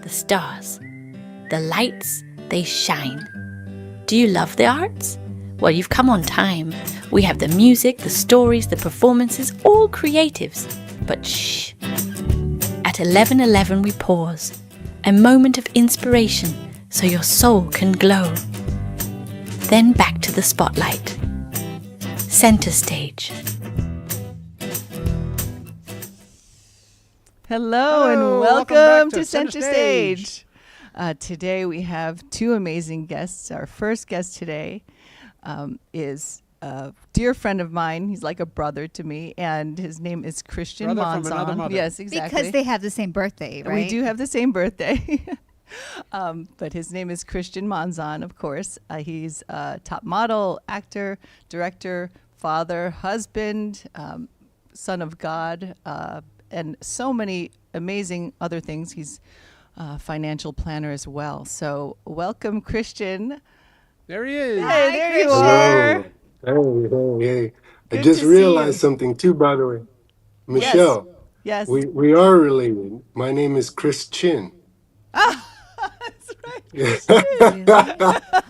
the stars. The lights, they shine. Do you love the arts? Well, you've come on time. We have the music, the stories, the performances, all creatives. But shh. At 11:11 we pause. A moment of inspiration so your soul can glow. Then back to the spotlight. Center stage. Hello and welcome to Center Stage. Today we have two amazing guests. Our first guest today is a dear friend of mine. He's like a brother to me, and his name is Christian Brother from another Monzon. mother. Yes, exactly. Because they have the same birthday, right? We do have the same birthday. But his name is Christian Monzon, of course. He's a top model, actor, director, father, husband, son of God, and so many amazing other things. He's a financial planner as well. So welcome, Christian. There he is. Hey, there you Hello. are. Hey. I Good just to see realized you. something too, by the way. Yes. Michelle, Yes. we are related. My name is Chris Chin. That's right. Yes.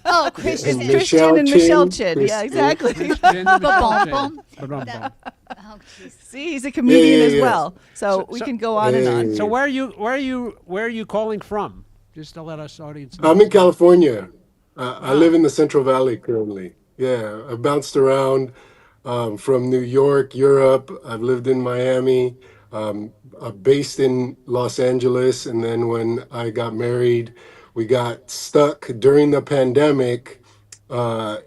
Oh, Christian. And Christian and Michelle Chin. Chris Yeah, exactly. Christian, Ba-bum, Michelle bum. Chin. Ba-dum, bum. Oh, jeez. See, he's a comedian as yeah. well. So, we So- can go on and on. So where are you calling from? Just to let us audience know. I'm in California. I live in the Central Valley currently. Yeah, I bounced around from New York, Europe. I've lived in Miami. I'm based in Los Angeles, and then when I got married, we got stuck during the pandemic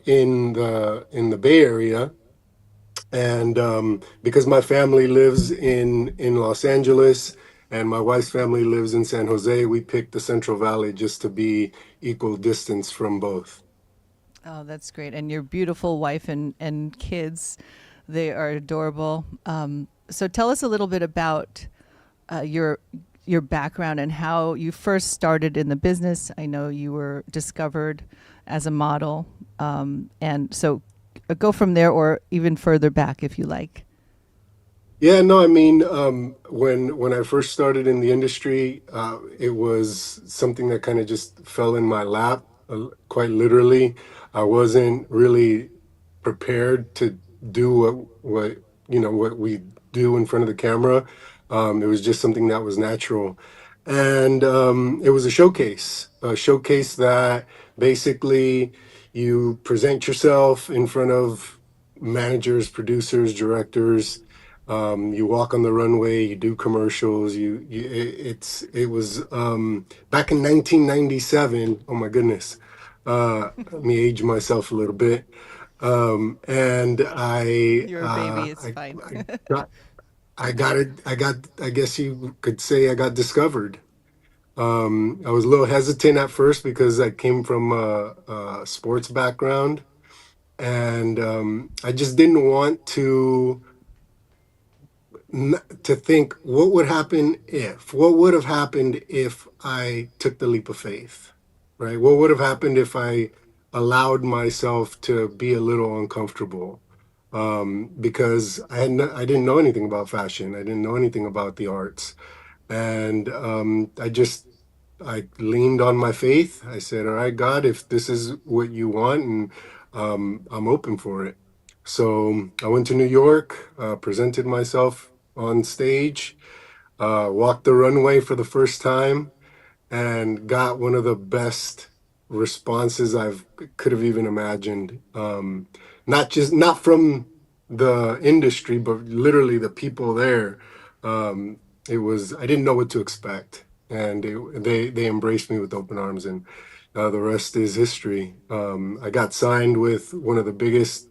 in the Bay Area, and because my family lives in Los Angeles and my wife's family lives in San Jose, we picked the Central Valley just to be equal distance from both. Oh, that's great. And your beautiful wife and kids, they are adorable. So tell us a little bit about your background and how you first started in the business. I know you were discovered as a model. And so go from there or even further back if you like. Yeah, no, I mean, when I first started in the industry, it was something that kind of just fell in my lap, quite literally. I wasn't really prepared to do what we do in front of the camera. It was just something that was natural, and it was a showcase that basically you present yourself in front of managers, producers, directors. You walk on the runway, you do commercials. It was back in 1997. Oh my goodness, let me age myself a little bit. And You're a baby, it's fine. I got I got it. I guess you could say I got discovered. I was a little hesitant at first because I came from a sports background, and I just didn't want to think what would have happened if I took the leap of faith, right? What would have happened if I allowed myself to be a little uncomfortable? Because I didn't know anything about fashion. I didn't know anything about the arts, and I leaned on my faith. I said, "All right, God, if this is what you want, and I'm open for it." So I went to New York, presented myself on stage, walked the runway for the first time, and got one of the best responses I've could have even imagined. Not from the industry, but literally the people there. It was I didn't know what to expect, and they embraced me with open arms, and the rest is history. I got signed with one of the biggest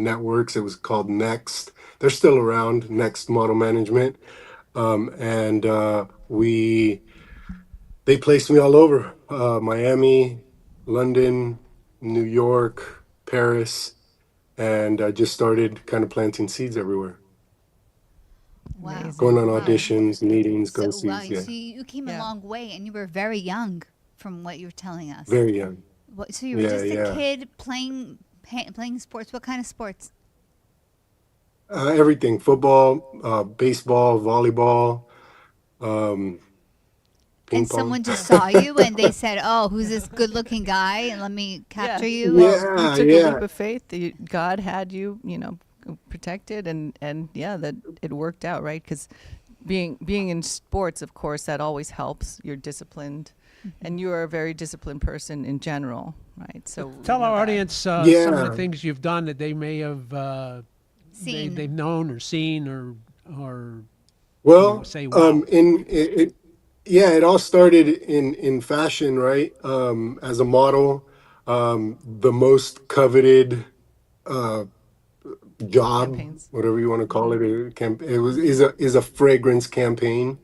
networks. It was called Next. They're still around, Next Model Management, and we they placed me all over Miami, London, New York, Paris, and I just started kind of planting seeds everywhere, Wow. going on Wow. auditions, meetings, So, go wow. sees. Yeah, So you came a Yeah. long way and you were very young from what you were telling us. very young. So you were Yeah, just a yeah. kid playing sports. What kind of sports? Everything: football, baseball, volleyball, um, ping And pong. someone just saw you and they said, "Oh, who's this good-looking guy? And let me Yeah. capture you." Well, And you Yeah, took a yeah. leap of faith. God had you, protected, and yeah, that it worked out, right? Because being in sports, of course, that always helps. You're disciplined, and you are a very disciplined person in general, right? So we Tell know our that. audience some of the Yeah. things you've done that they may have seen. they've known or seen or Well, say wow. in it, yeah, it all started in fashion, right? As a model, the most coveted uh, job, Campaigns. whatever you want to call it, is a fragrance campaign.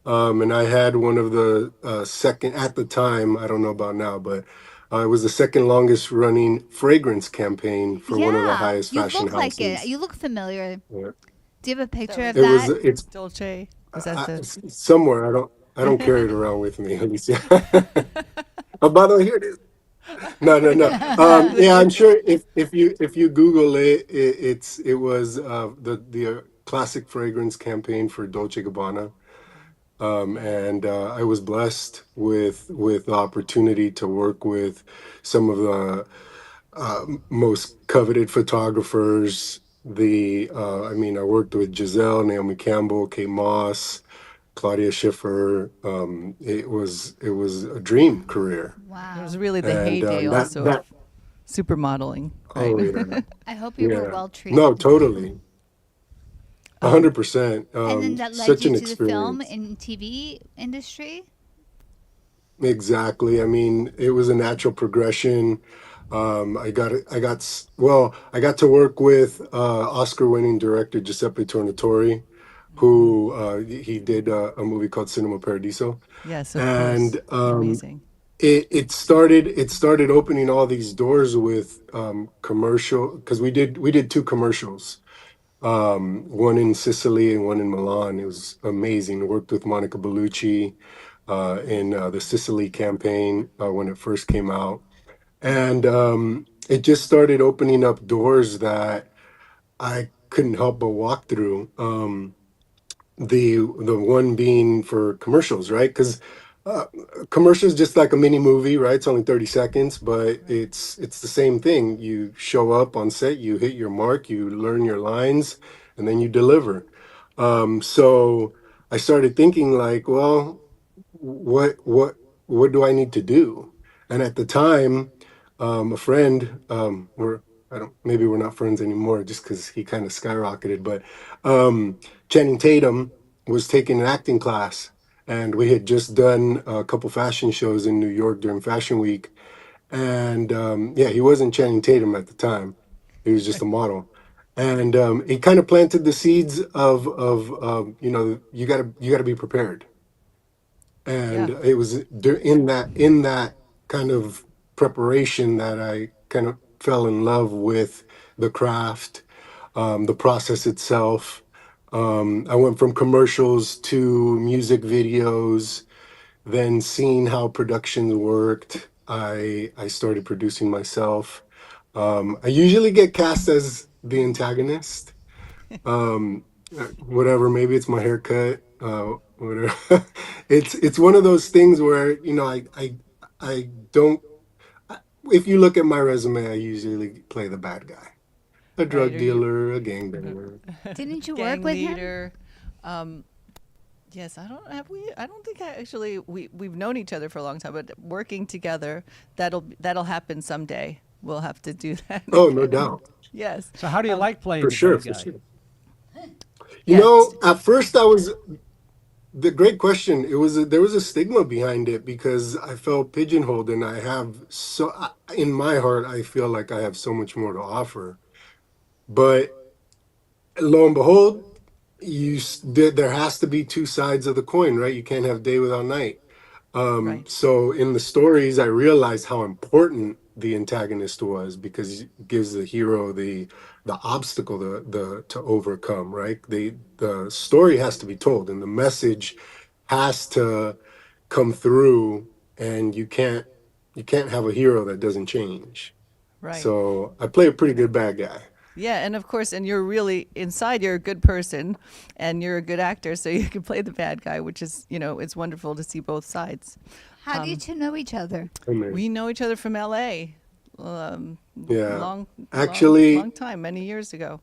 And I had one of the second at the time. I don't know about now, but it was the second longest running fragrance campaign for one of the Yeah, highest you fashion look like it. houses. You look familiar. Yeah. Do you have a That picture was of It was that? it's Dolce. Was that the? somewhere. I don't carry it around with me. Let me see. Oh, by the way, here it is. No, no, no. Yeah, I'm sure if you Google it was the classic fragrance campaign for Dolce Gabbana. And I was blessed with the opportunity to work with some of the most coveted photographers. I mean, I worked with Giselle, Naomi Campbell, Kate Moss, Claudia Schiffer. It was a dream career, It was Wow. really the and heyday that also of that supermodeling, right? oh yeah, I hope you were yeah, well no, treated. totally, a um, hundred percent. And then that led Such you an to the film experience. and TV industry? Exactly. I mean, it was a natural progression. I got to work with Oscar-winning director Giuseppe Tornatore, mhm. who he did a movie called Cinema Paradiso, Yes, of course. and Amazing. it started opening all these doors with commercial because we did two commercials, one in Sicily and one in Milan. It was amazing. Worked with Monica Bellucci in the Sicily campaign when it first came out, and it just started opening up doors that I couldn't help but walk through. The one being for commercials, right? Because uh, commercials just like a mini movie, right? It's only 30 seconds, but Right. it's the same thing. You show up on set, you hit your mark, you learn your lines, and then you deliver. So I started thinking like, well, what do I need to do? And at the time, a friend, we're I don't maybe we're not friends anymore just because he kind of skyrocketed, but Channing Tatum was taking an acting class, and we had just done a couple fashion shows in New York during Fashion Week, and yeah, he wasn't Channing Tatum at the time; he was just a model, and it kind of planted the seeds of you got to be prepared, and Yeah. it was in that kind of preparation that I kind of fell in love with the craft, the process itself. I went from commercials to music videos, then seeing how productions worked. I started producing myself. I usually get cast as the antagonist. um Whatever, maybe it's my haircut, whatever. It's one of those things where I don't if you look at my resume, I usually play the bad guy, a Right. drug Are you dealer, a gangbanger. Didn't you work gang with him? leader? Um, yes, I don't have we. I don't think I actually we've known each other for a long time, but working together that'll happen someday. We'll have to do that Oh, no again. doubt. Yes. So how do you Um, like playing For the sure, bad for guy? sure. yeah. At first the great question. There was a stigma behind it because I felt pigeonholed, and in my heart I feel like I have so much more to offer. But lo and behold, there has to be two sides of the coin, right? You can't have day without night. Right. So in the stories, I realized how important the antagonist was because it gives the hero the obstacle to overcome, right? The story has to be told, and the message has to come through, and you can't have a hero that doesn't change. Right. So I play a pretty good bad guy. Yeah, and of course, and you're really inside. You're a good person, and you're a good actor, so you can play the bad guy, which is, it's wonderful to see both sides. How do you two know each other? Amen. We know each other from L.A. Um, Yeah. long, Actually, long time, many years ago.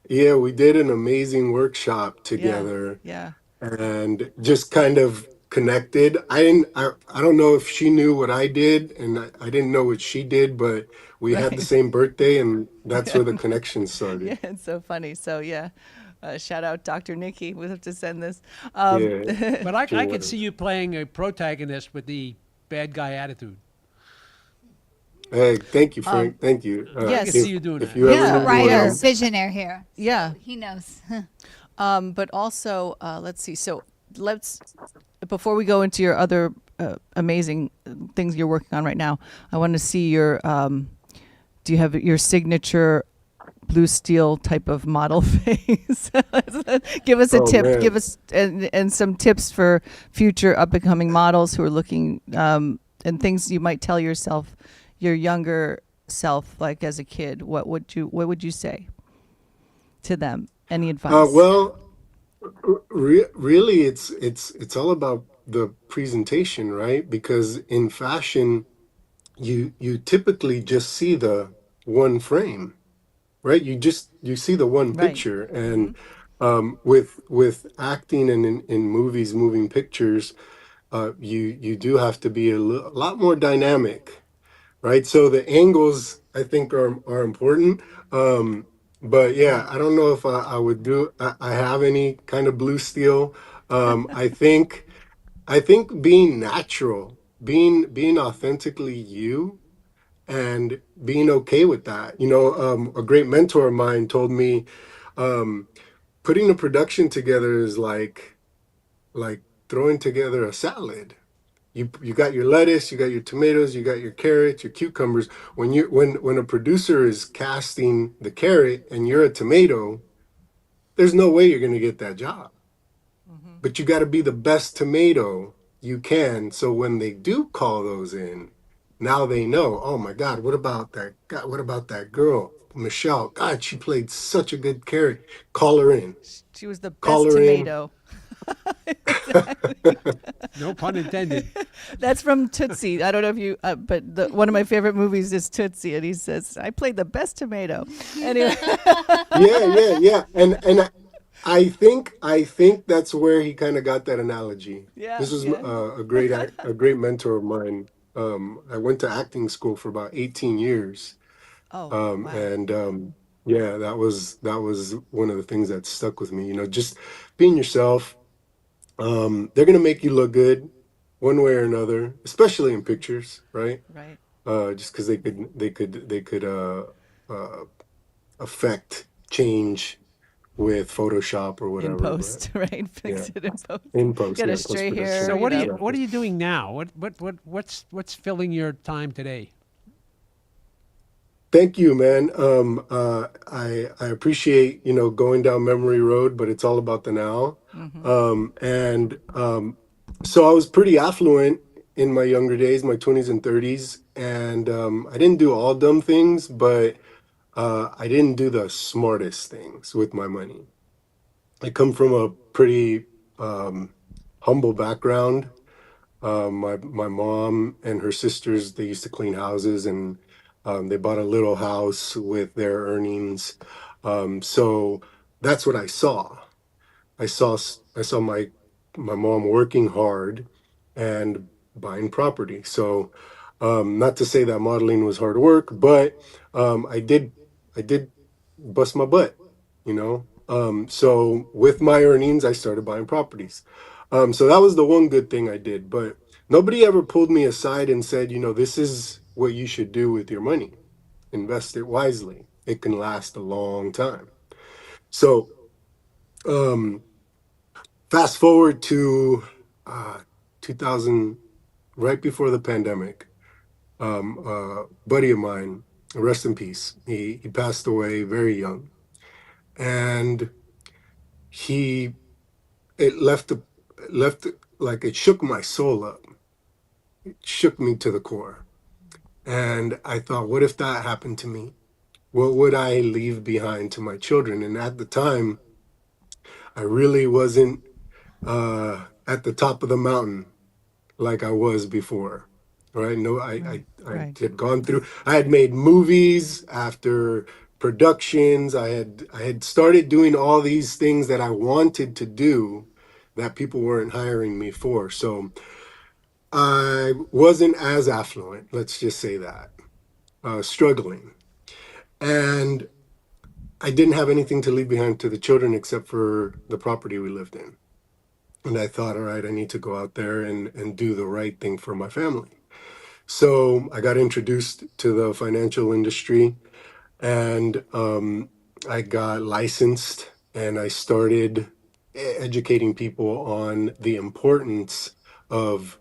yeah, we did an amazing workshop Yeah, together yeah. and just kind of connected. I don't know if she knew what I did and I didn't know what she did, but we had the Right. same birthday and that's where the connection started. Yeah, it's so funny. So yeah, shout out Dr. Nikki. We'll have to send this. Yeah, But I sure. could see you playing a protagonist with the bad guy attitude. Hey, thank you, Frank. Thank you. I could Yes. see you doing If that. you ever Yeah, need Writer, one, visionary here. Yeah. He knows. But also, let's see. So let's, before we go into your other amazing things you're working on right now, I want to see your, do you have your signature blue steel type of model face? Give us a oh tip. man. Give us, and some tips for future up and coming models who are looking, and things you might tell yourself, your younger self, like as a kid. What would you say to them? Any advice? Well, really, it's all about the presentation, right? Because in fashion, you typically just see the one frame, right? You see the one Right. picture, Hmm. and with acting and in movies, moving pictures, you do have to be a lot more dynamic, right? So the angles I think are important. But yeah, I don't know if I would do. I have any kind of blue steel. I think being natural, being authentically you, and being okay with that. A great mentor of mine told me, um, putting a production together is like throwing together a salad. You got your lettuce, you got your tomatoes, you got your carrots, your cucumbers. When a producer is casting the carrot and you're a tomato, there's no way you're going to get that job. Hmm. But you got to be the best tomato you can. So when they do call those in, now they know, oh my God, what about that guy? What about that girl, Michelle? God, she played such a good carrot. Call her in. She was the Call best her in. tomato. Exactly. No pun intended. That's from Tootsie. I don't know if you, but one of my favorite movies is Tootsie, and he says, "I played the best tomato." Anyway, Yeah. And I think that's where he kind of got that analogy. yeah, This was yeah. a great mentor of mine. I went to acting school for about 18 years. Oh, Um, wow. and yeah, that was one of the things that stuck with me. Just being yourself. They're gonna make you look good one way or another, especially in pictures, right? Right. Just because they could uh, affect change with Photoshop or In whatever. But post, right? yeah, Fix it in post. in post, Get a yeah, post stray production, hair, So what exactly. are you doing now? What's filling your time today? Thank you, man. I appreciate going down memory road, but it's all about the now. Mm-hmm. And so I was pretty affluent in my younger days, my 20s and 30s, and I didn't do all dumb things, but I didn't do the smartest things with my money. I come from a pretty um, humble background. My mom and her sisters, they used to clean houses, and they bought a little house with their earnings. So that's what I saw. I saw my mom working hard and buying property. So not to say that modeling was hard work, but I did bust my butt, you know. So with my earnings, I started buying properties. So that was the one good thing I did. But nobody ever pulled me aside and said, this is what you should do with your money. Invest it wisely. It can last a long time. So um, fast forward to 2000, right before the pandemic. Buddy of mine, rest in peace. He passed away very young, and he it left like it shook my soul up. It shook me to the core. And I thought, what if that happened to me? what would I leave behind to my children? And at the time, I really wasn't at the top of the mountain like I was before. Right? No, Right. I Right. had gone through. I had made movies after productions. I had started doing all these things that I wanted to do that people weren't hiring me for. So I wasn't as affluent. Let's just say that, struggling, and I didn't have anything to leave behind to the children except for the property we lived in. And I thought, all right, I need to go out there and do the right thing for my family. So I got introduced to the financial industry, and I got licensed, and I started educating people on the importance of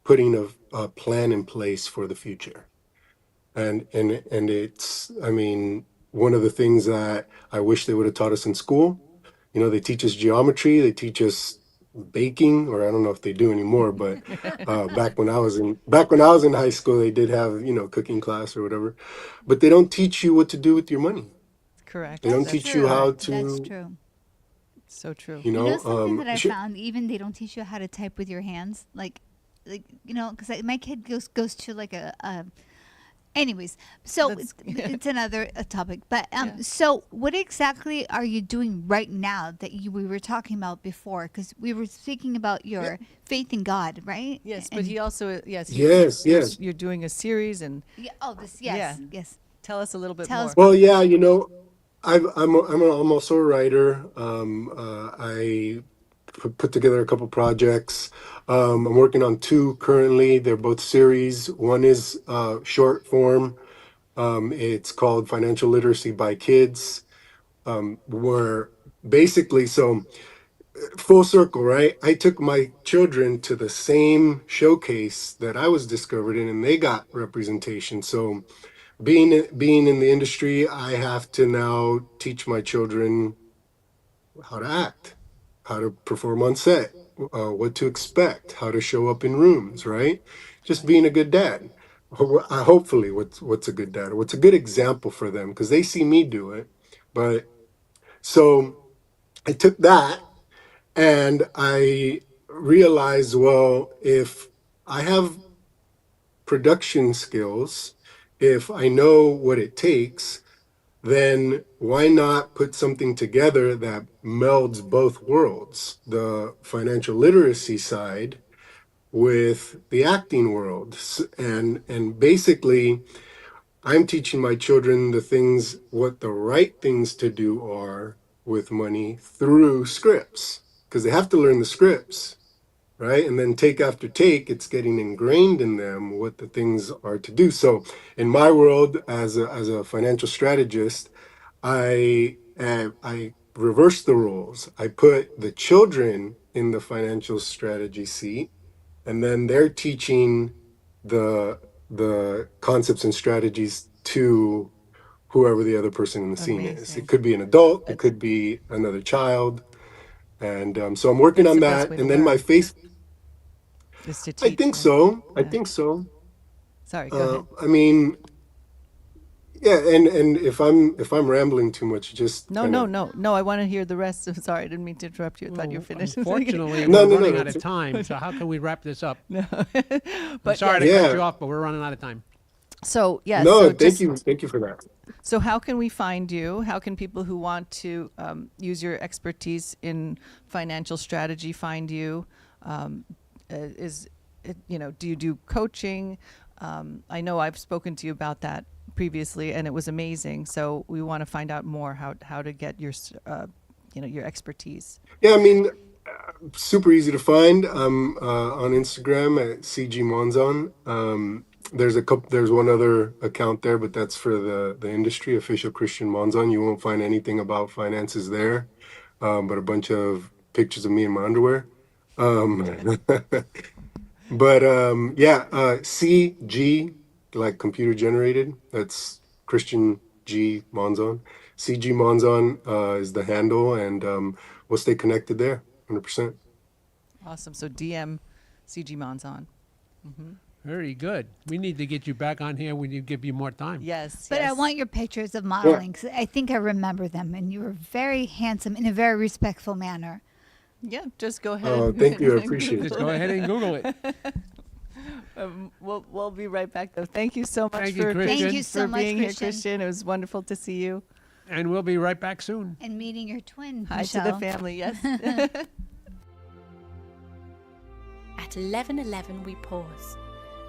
putting a plan in place for the future. And it's, I mean, one of the things that I wish they would have taught us in school. You know, they teach us geometry, they teach us baking, or I don't know if they do anymore, but back when I was in high school, they did have, you know, cooking class or whatever. But they don't teach you what to do with your money. They Correct. don't That's teach That's you true. how correct. That's to, true. So true. you You know know, something that I found, even they don't teach you how to type with your hands, like you know, because my kid goes to like a anyways. So That's- it's another topic, but Yeah. so what exactly are you doing right now that we were talking about before? Because we were speaking about your faith in God, right? Yes, but And he also yes. yes, yes. You're doing a series, and yeah, oh, this Yeah. yes. tell us a little bit Tell more. us Well, yeah, you know, I'm also a writer. I put together a couple projects. I'm working on two currently. They're both series. One is short form. It's called Financial Literacy by Kids. Where basically, so full circle, right? I took my children to the same showcase that I was discovered in, and they got representation. So being in the industry, I have to now teach my children how to act, how to perform on set, what to expect, how to show up in rooms, right? Just being a good dad. Hopefully, what's a good dad, or what's a good example for them, because they see me do it. But so I took that, and I realized, well, if I have production skills, if I know what it takes, then why not put something together that melds both worlds, the financial literacy side with the acting world? And basically, I'm teaching my children the things, what the right things to do are with money through scripts, because they have to learn the scripts, right? And then take after take, it's getting ingrained in them what the things are to do. So in my world, as a financial strategist, I reverse the roles. I put the children in the financial strategy seat, and then they're teaching the concepts and strategies to whoever the other person in the scene is. It Amazing. could be an adult, it Uh, could be another child, and so I'm working That's on the best that. way to And then my learn, face, is to I teach think them. so. I Yeah. think so. Sorry. Go ahead. I mean, yeah, and if I'm rambling too much, just No, kind no, of no, no. I want to hear the rest. Sorry, I didn't mean to interrupt you. I thought you were Well, finished. unfortunately, no, we're no, no. running out That's of time. So how can we wrap this up? No. I'm But sorry yes. to cut yeah. you off, but we're running out of time. So yeah. No, So just thank you for that. so how can we find you? How can people who want to use your expertise in financial strategy find you? Is it, you know, do you do coaching? I know I've spoken to you about that previously, and it was amazing. So we want to find out more how to get your you know, your expertise. Yeah, I mean, super easy to find. On Instagram at CG Monzon. There's one other account there, but that's for the industry, official Christian Monzon. You won't find anything about finances there, but a bunch of pictures of me in my underwear. Um, but yeah, CG, like computer generated. That's Christian G Monzon. CG Monzon is the handle, and we'll stay connected there, 100%. Awesome. So DM CG Monzon. Very good. We need to get you back on here when you give you more time. Yes. But I want your pictures of modeling 'cause I think I remember them, and you were very handsome in a very respectful manner. Yeah, just go ahead. Oh, and thank you. I appreciate Just it. go ahead and Google it. We'll be right back, though. Thank you so much Thank you, for, Christian. Thank you so for much, being here, Christian. Christian. It was wonderful to see you. And we'll be right back soon. And meeting your twin, Hi Michelle. to the family. Yes. At 11:11 we pause.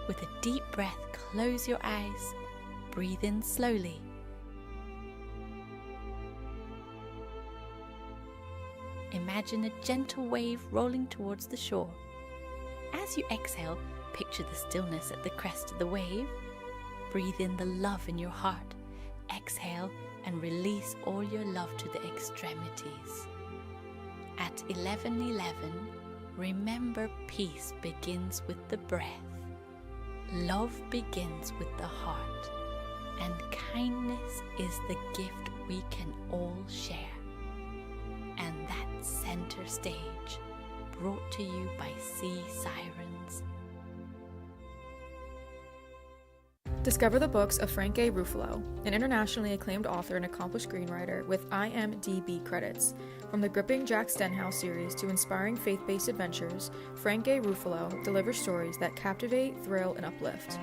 With a deep breath, close your eyes. Breathe in slowly. Imagine a gentle wave rolling towards the shore. As you exhale, picture the stillness at the crest of the wave. Breathe in the love in your heart. Exhale and release all your love to the extremities. At 11:11, remember peace begins with the breath. Love begins with the heart. And kindness is the gift we can all share. And that center stage, brought to you by Sea Sirens. Discover the books of Frank A. Ruffalo, an internationally acclaimed author and accomplished screenwriter with IMDb credits. From the gripping Jack Stenhouse series to inspiring faith-based adventures, Frank A. Ruffalo delivers stories that captivate, thrill, and uplift.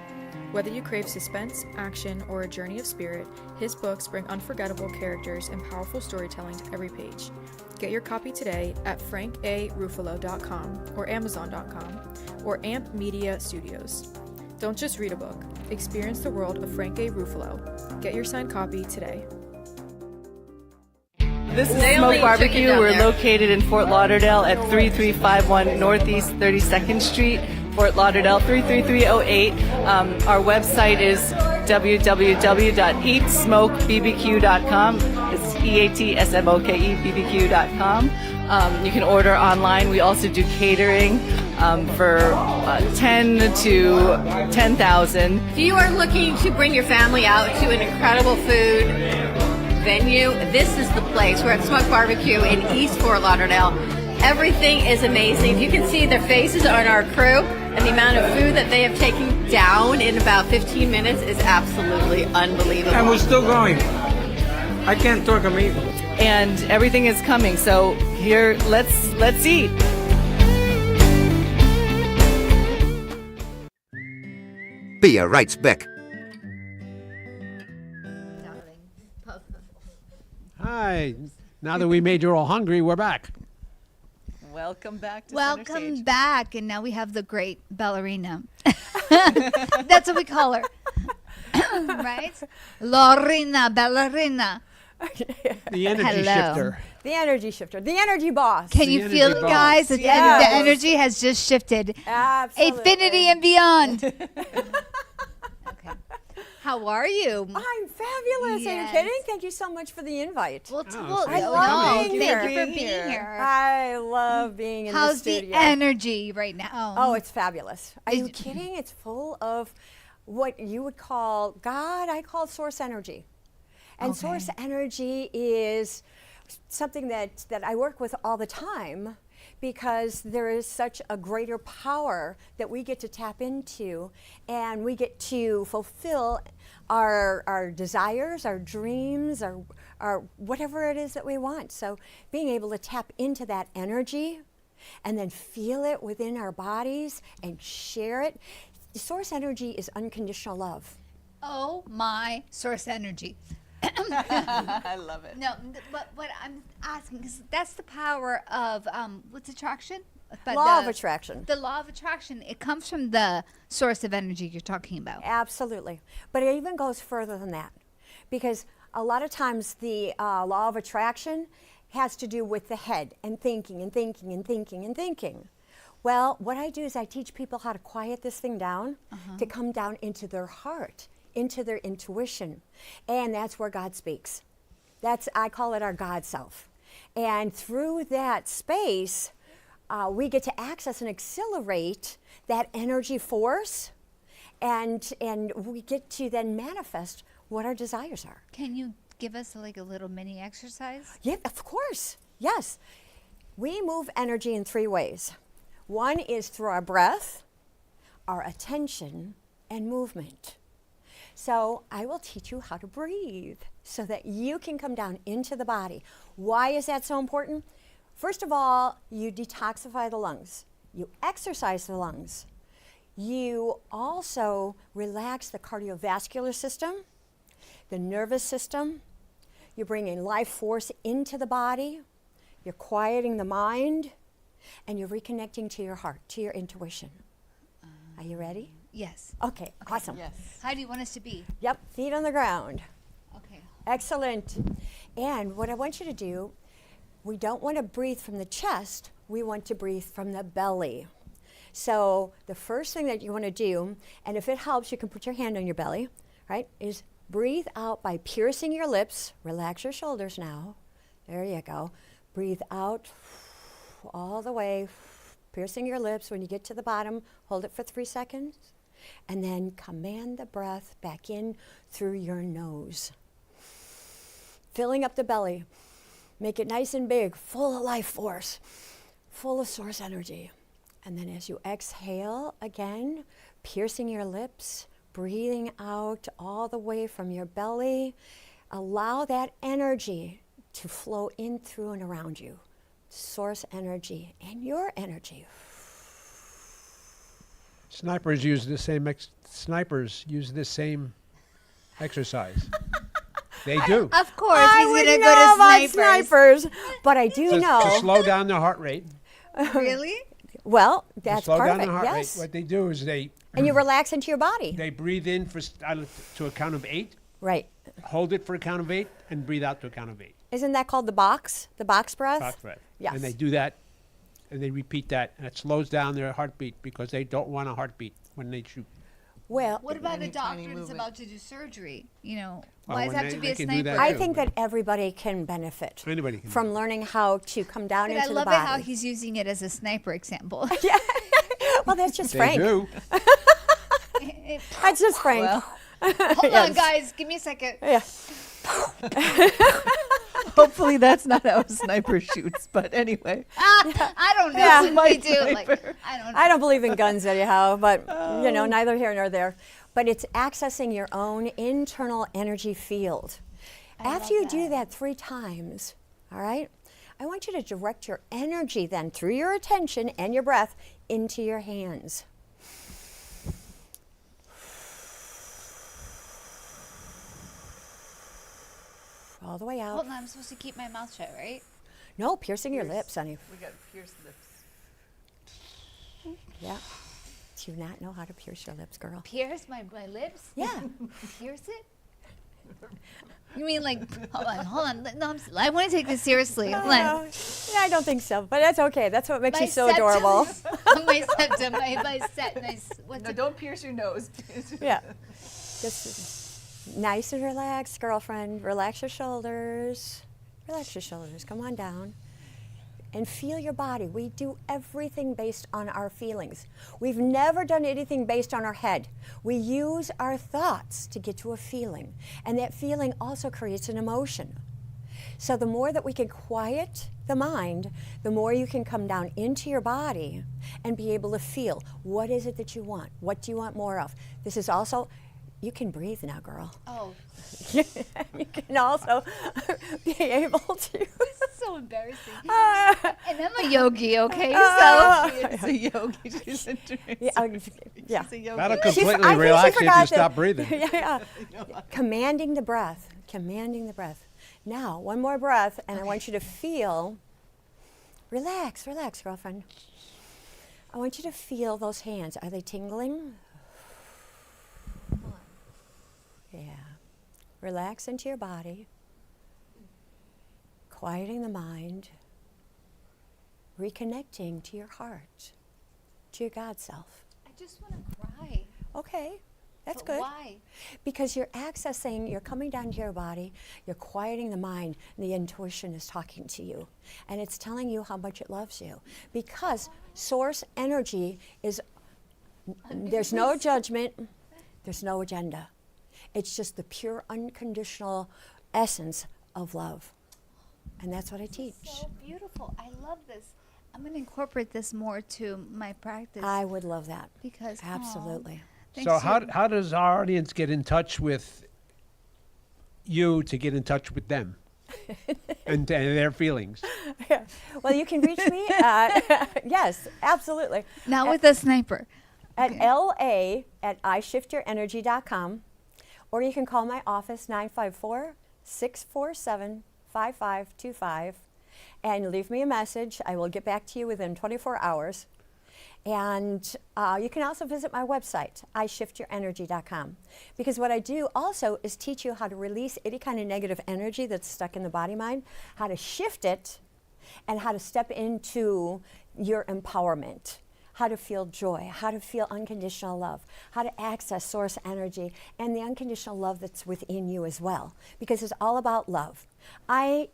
Whether you crave suspense, action, or a journey of spirit, his books bring unforgettable characters and powerful storytelling to every page. Get your copy today at frankaruffalo.com or amazon.com or AMP Media Studios. Don't just read a book. Experience the world of Frank A. Ruffalo. Get your signed copy today. This is Smoke Barbecue. We're located in Fort Lauderdale at 3351 Northeast 32nd Street, Fort Lauderdale 33308. Our website is www.eatsmokebbq.com. It's EATSMOKEBBQ.com. You can order online. We also do catering for 10 to 10,000. If you are looking to bring your family out to an incredible food venue, this is the place. We're at Smoke Barbecue in East Fort Lauderdale. Everything is amazing. If you can see their faces on our crew and the amount of food that they have taken down in about 15 minutes is absolutely unbelievable. And we're still going. I can't talk, I'm eating. And everything is coming. So here, let's eat. Beer writes back. Hi. Now that we made you all hungry, we're back. Welcome back to Welcome Center Stage. back, and now we have the great ballerina. That's what we call her, right? Laurina, ballerina. The energy Hello. shifter. The energy shifter, the energy boss. Can you energy feel it, boss. guys? The Yes. energy has just shifted. Absolutely. Infinity and beyond. Okay. How are you? I'm fabulous. Are you Yes. kidding? Thank you so much for the invite. Well, Oh, I so love coming. being thank here. you for being here. I love being in the How's the studio. energy right now? Oh, it's fabulous. Are you Did- kidding? It's full of what you would call God. I call source energy. And Okay. source energy is something that I work with all the time because there is such a greater power that we get to tap into, and we get to fulfill our desires, our dreams, our whatever it is that we want. So being able to tap into that energy and then feel it within our bodies and share it. Source energy is unconditional love. Oh my source energy. I love it. No, but what I'm asking is that's the power of what's attraction? Law of attraction. The law of attraction. It comes from the source of energy you're talking about. Absolutely. But it even goes further than that, because a lot of times the law of attraction has to do with the head and thinking and thinking and thinking and thinking. Well, what I do is I teach people how to quiet this thing down, to come down into their heart, into their intuition. And that's where God speaks. I call it our God self. And through that space, we get to access and accelerate that energy force, and we get to then manifest what our desires are. Can you give us like a little mini exercise? Yeah, of course. Yes. We move energy in 3 ways. One is through our breath, our attention and movement. So I will teach you how to breathe so that you can come down into the body. Why is that so important? First of all, you detoxify the lungs. You exercise the lungs. You also relax the cardiovascular system, the nervous system. You're bringing life force into the body. You're quieting the mind. And you're reconnecting to your heart, to your intuition. Are you ready? Yes. Okay, awesome. Yes. How do you want us to be? Yep, feet on the ground. Okay. Excellent. And what I want you to do, we don't want to breathe from the chest, we want to breathe from the belly. So the first thing that you want to do, and if it helps, you can put your hand on your belly, right, is breathe out by piercing your lips. Relax your shoulders now. There you go. Breathe out all the way, piercing your lips. When you get to the bottom, hold it for 3 seconds. And then command the breath back in through your nose. Filling up the belly. Make it nice and big, full of life force, full of source energy. And then as you exhale again, piercing your lips, breathing out all the way from your belly, allow that energy to flow in through and around you. Source energy and your energy. Snipers use the same exercise. They do. Of course, I he's would gonna know go about to snipers. snipers, but I do To know. slow down their heart rate. Really? Well, To that's slow part down of the it. heart Yes. rate. What they do is they And you relax into your body. they breathe in to a count of 8, Right. hold it for a count of 8, and breathe out to a count of 8. Isn't that called the box breath? Box breath. Yes. And they do that, and they repeat that, and it slows down their heartbeat because they don't want a heartbeat when they shoot. Well, What about a Any tiny doctor that's movement. about to do surgery? You know, Well, why does it when have to they- be they a can do sniper? that I too, think but- that everybody can benefit Anybody can. from learning how to come down But into I the love body. it how he's using it as a sniper example. Well, that's just They Frank. do. That's just Frank. Well, Hold on, guys. Give me a second. Yeah. hopefully that's not how a sniper shoots. But anyway, I don't know. Yeah. What My they do. Like, sniper. I don't know. I don't believe in guns anyhow, but neither here nor there. But it's accessing your own internal energy field. After you do that 3 times, all right, I want you to direct your energy then through your attention and your breath into your hands. All the way out. Hold on. I'm supposed to keep my mouth shut, right? No, piercing your lips, honey. we got pierced lips. Yeah. Do you not know how to pierce your lips, girl? Pierce my lips? Yeah. Pierce it? You mean like, hold on. No, I want to take this seriously. Hold on. Yeah, I don't think so, but that's okay. That's what makes you so septum- adorable. my septum, what's No, it? don't pierce your nose. Yeah. Just nice and relaxed, girlfriend. Relax your shoulders. Relax your shoulders. Come on down. And feel your body. We do everything based on our feelings. We've never done anything based on our head. We use our thoughts to get to a feeling. And that feeling also creates an emotion. So the more that we can quiet the mind, the more you can come down into your body and be able to feel, what is it that you want? What do you want more of? This is also, you can breathe now, girl. Oh, You can also be able to. this is so embarrassing. And I'm a yogi, okay? She's a yogi. She's a Yeah. She's a yogi. That'll I completely think she relax you if forgot you stop breathing. Yeah. Commanding the breath. Commanding the breath. Now, one more breath, and I want you to feel. Relax, relax, girlfriend. I want you to feel those hands. Are they tingling? Yeah. Relax into your body. Quieting the mind. Reconnecting to your heart, to your God self. I just want to cry. Okay, that's But good. Why? Because you're accessing, you're coming down to your body, you're quieting the mind, and the intuition is talking to you. And it's telling you how much it loves you. Because source energy is, there's no judgment, there's no agenda. It's just the pure, unconditional essence of love. And that's what I teach. So beautiful. I love this. I'm going to incorporate this more to my practice. I would love that. Because Absolutely. So how does our audience get in touch with you to get in touch with them and their feelings? Well, you can reach me at, yes, absolutely. Now with the sniper. At la@ishiftYourEnergy.com, or you can call my office 954-647-5525 and leave me a message. I will get back to you within 24 hours. And you can also visit my website, ishiftYourEnergy.com, because what I do also is teach you how to release any kind of negative energy that's stuck in the body mind, how to shift it, and how to step into your empowerment. How to feel joy, how to feel unconditional love, how to access source energy, and the unconditional love that's within you as well, because it's all about love. I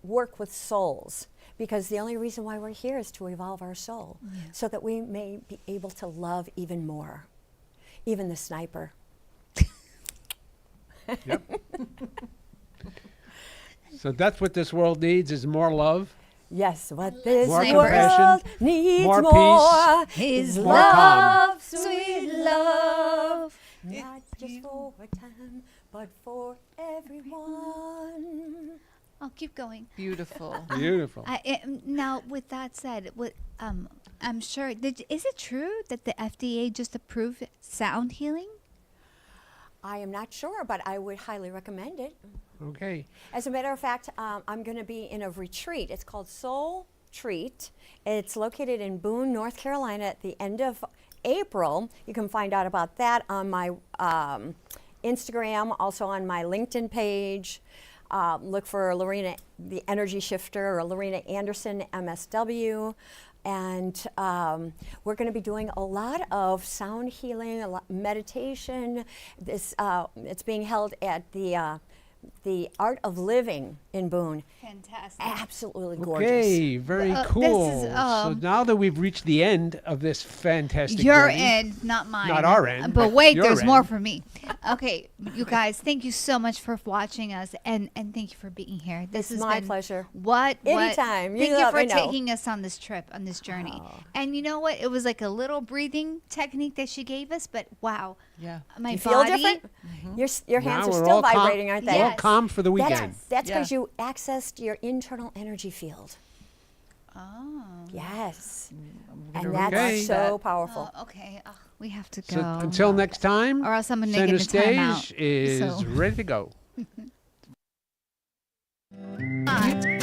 work with souls because the only reason why we're here is to evolve our soul so that we may be able to love even more, even the sniper. Yep. So that's what this world needs is more love. Yes, what this More world compassion, needs more more peace, is more calm. love, sweet love. Not just for a time, but for everyone. I'll keep going. Beautiful. Beautiful. Now, with that said, I'm sure. Is it true that the FDA just approved sound healing? I am not sure, but I would highly recommend it. Okay. As a matter of fact, I'm going to be in a retreat. It's called Soul Treat. It's located in Boone, North Carolina at the end of April. You can find out about that on my Instagram, also on my LinkedIn page. Look for Laurina, the Energy Shifter, or Laurina Anderson, MSW. And we're going to be doing a lot of sound healing, a lot meditation. This it's being held at the Art of Living in Boone. Fantastic. Absolutely gorgeous. Okay, very cool. This is, so now that we've reached the end of this fantastic Your journey, end, not mine. Not our end, But but wait, your there's end. more for me. Okay, you guys, thank you so much for watching us, and thank you for being here. This It's has my been pleasure. What? Anytime. Thank you let for me know. taking us on this trip, on this journey. And you know what? It was like a little breathing technique that she gave us, but wow. Yeah. My You body. feel different? Your Now hands are we're still all calm- vibrating, aren't they? we're all Yes. calm for the weekend. That's because Yeah. you accessed your internal energy field. Oh. Yes. gonna And that's Okay. so powerful. Oh, okay. Oh, we have to So go. until next time, Or else I'm gonna center get the timeout. stage is So- ready to go. Thank